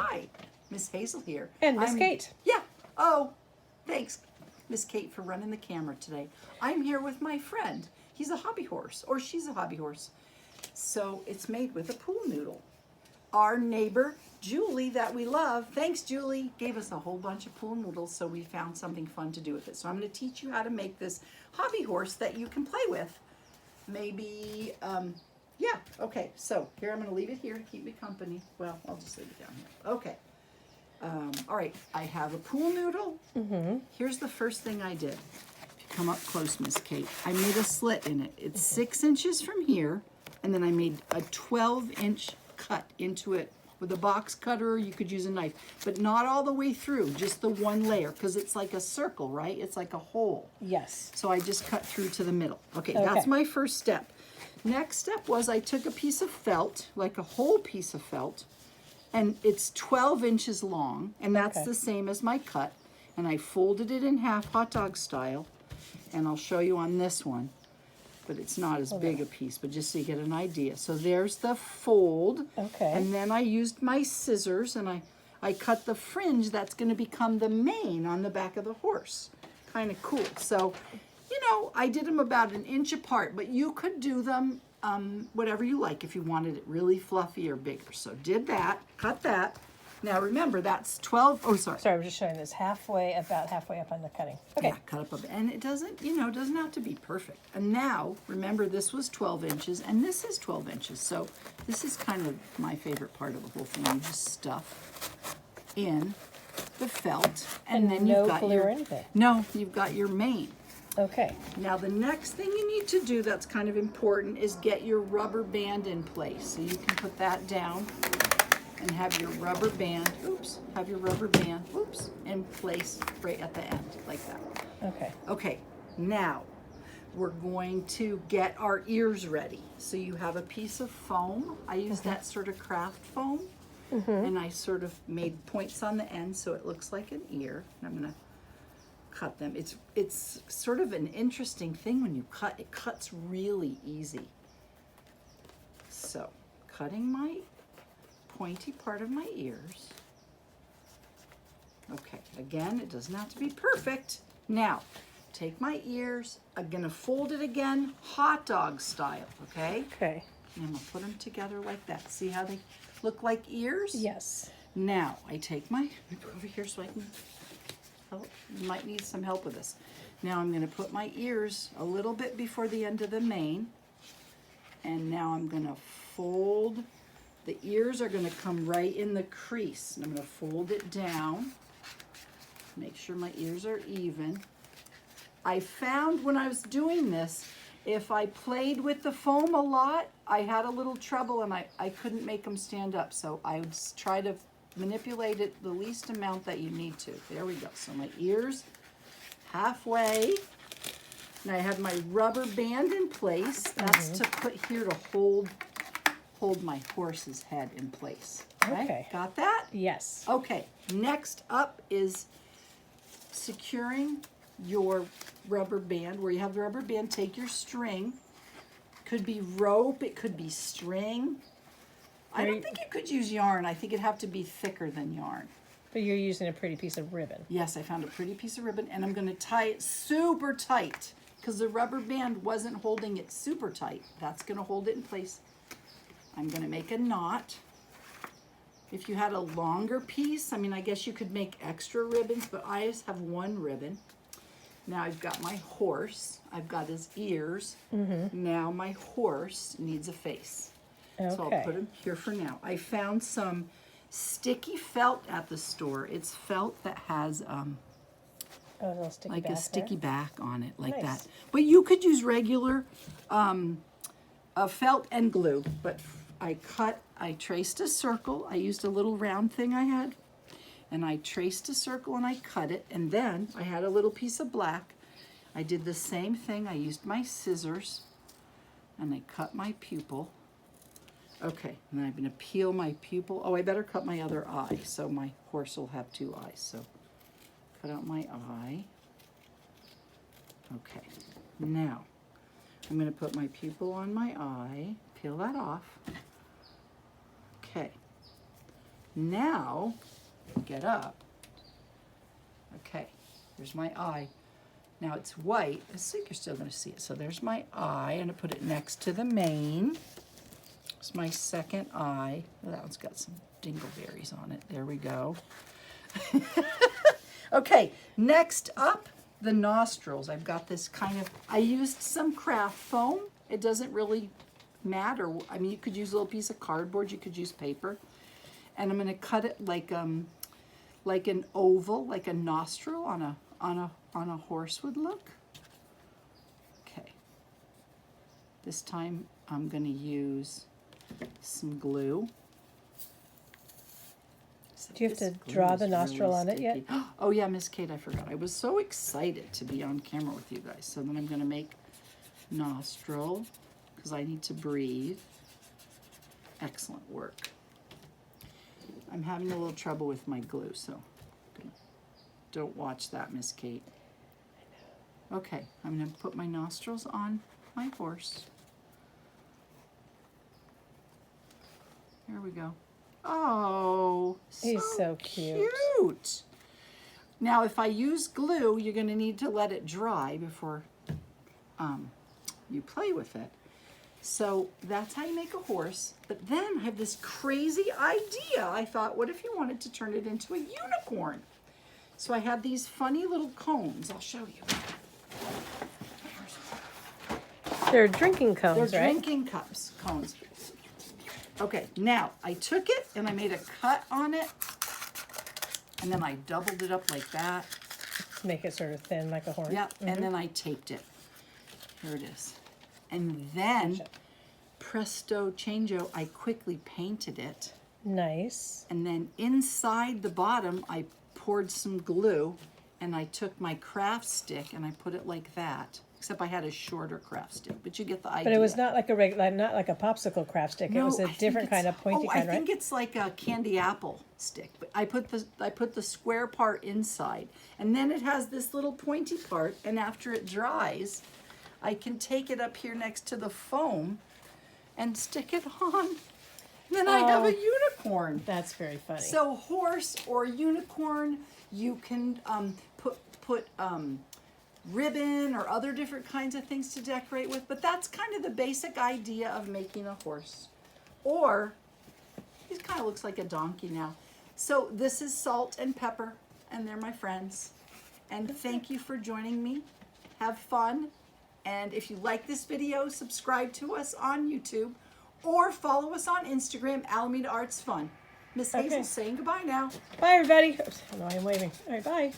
Hi, Miss Hazel here. And Miss Kate. Yeah. Oh, thanks, Miss Kate, for running the camera today. I'm here with my friend. He's a hobby horse, or she's a hobby horse. So it's made with a pool noodle. Our neighbor, Julie, that we love, thanks Julie, gave us a whole bunch of pool noodles, so we found something fun to do with it. So I'm going to teach you how to make this hobby horse that you can play with. Maybe, yeah, okay, so here I'm going to leave it here to keep me company. Well, I'll just leave it down here. Okay. All right, I have a pool noodle. Here's the first thing I did. If you come up close, Miss Kate, I made a slit in it. It's 6 inches from here, and then I made a 12-inch cut into it with a box cutter. You could use a knife, but not all the way through, just the one layer, because it's like a circle, right? It's like a hole. Yes. So I just cut through to the middle. Okay, that's my first step. Next step was I took a piece of felt, like a whole piece of felt, and it's 12 inches long, and that's the same as my cut, and I folded it in half, hot dog style, and I'll show you on this one, but it's not as big a piece, but just so you get an idea. So there's the fold, and then I used my scissors, and I cut the fringe that's going to become the mane on the back of the horse. Kind of cool. So, you know, I did them about an inch apart, but you could do them whatever you like if you wanted it really fluffy or bigger. So did that, cut that. Now remember, that's 12, oh sorry. Sorry, I'm just showing this about halfway up on the cutting. Okay. Yeah, cut up a bit. And it doesn't, you know, it doesn't have to be perfect. And now, remember, this was 12 inches and this is 12 inches. So this is kind of my favorite part of the whole thing. You just stuff in the felt and then you've got your, no, you've got your mane. Okay. Now the next thing you need to do that's kind of important is get your rubber band in place. So you can put that down and have your rubber band, in place right at the end, like that. Okay. Okay, now we're going to get our ears ready. So you have a piece of foam. I use that sort of craft foam, and I sort of made points on the end so it looks like an ear. And I'm gonna cut them. It's sort of an interesting thing when you cut. It cuts really easy. So, cutting my pointy part of my ears. Okay, again, it doesn't have to be perfect. Now, take my ears. I'm gonna fold it again, hot dog style, okay? Okay. And I'm gonna put them together like that. See how they look like ears? Yes. Now, I take my, let me put over here so I can help. You might need some help with this. Now I'm gonna put my ears a little bit before the end of the mane. And now I'm gonna fold. The ears are gonna come right in the crease. And I'm gonna fold it down. Make sure my ears are even. I found when I was doing this, if I played with the foam a lot, I had a little trouble and I couldn't make them stand up. So I would try to manipulate it the least amount that you need to. There we go. So my ears halfway. And I have my rubber band in place. That's to put here to hold my horse's head in place. Okay. Got that? Yes. Okay. Next up is securing your rubber band. Where you have the rubber band, take your string. Could be rope, it could be string. I don't think you could use yarn. I think it'd have to be thicker than yarn. But you're using a pretty piece of ribbon. Yes, I found a pretty piece of ribbon, and I'm going to tie it super tight because the rubber band wasn't holding it super tight. That's going to hold it in place. I'm going to make a knot. If you had a longer piece, I mean, I guess you could make extra ribbons, but I just have one ribbon. Now I've got my horse. I've got his ears. Now my horse needs a face. So I'll put him here for now. I found some sticky felt at the store. It's felt that has like a sticky back on it, like that. But you could use regular felt and glue. But I traced a circle. I used a little round thing I had. And I traced a circle and I cut it. And then I had a little piece of black. I did the same thing. I used my scissors and I cut my pupil. Okay, and I'm gonna peel my pupil. Oh, I better cut my other eye so my horse will have two eyes. So cut out my eye. Okay, now I'm gonna put my pupil on my eye, peel that off. Okay, Now, get up. Okay, there's my eye. Now it's white. I think you're still going to see it. So there's my eye, and I put it next to the mane. It's my second eye. Oh, that one's got some dingleberries on it. There we go. Okay, next up, the nostrils. I've got this kind of, I used some craft foam. It doesn't really matter. I mean, you could use a little piece of cardboard. You could use paper. And I'm going to cut it like an oval, like a nostril on a horse would look. Okay. This time I'm going to use some glue. Do you have to draw the nostril on it yet? Oh yeah, Miss Kate, I forgot. I was so excited to be on camera with you guys. So then I'm going to make nostril because I need to breathe. Excellent work. I'm having a little trouble with my glue, so don't watch that, Miss Kate. Okay, I'm going to put my nostrils on my horse. There we go. Oh, He's so cute. cute. Now, if I use glue, you're going to need to let it dry before you play with it. So that's how you make a horse. But then I have this crazy idea. I thought, what if you wanted to turn it into a unicorn? So I have these funny little cones. I'll show you. They're drinking cones, They're right? drinking cups, cones. Okay, now I took it and I made a cut on it. And then I doubled it up like that. To make it sort of thin like a horn. Yep, and then I taped it. Here it is. And then, presto changeo, I quickly painted it. Nice. And then inside the bottom, I poured some glue and I took my craft stick and I put it like that. Except I had a shorter craft stick, but you get the idea. But it was not like a regular, not like a popsicle craft stick. No, It was I a think different kind it's- of pointy kind, I think right? it's like a candy apple stick. But I put the square part inside, and then it has this little pointy part. And after it dries, I can take it up here next to the foam, and stick it on. And then I have a unicorn. That's very funny. So horse or unicorn, you can put ribbon or other different kinds of things to decorate with, but that's kind of the basic idea of making a horse. Or, he kind of looks like a donkey now. So this is Salt and Pepper, and they're my friends. And thank you for joining me. Have fun. And if you like this video, subscribe to us on YouTube or follow us on Instagram, Alameda Arts Fun. Miss Hazel saying goodbye now. Bye, everybody. Oh, no, I'm waving. All right, bye.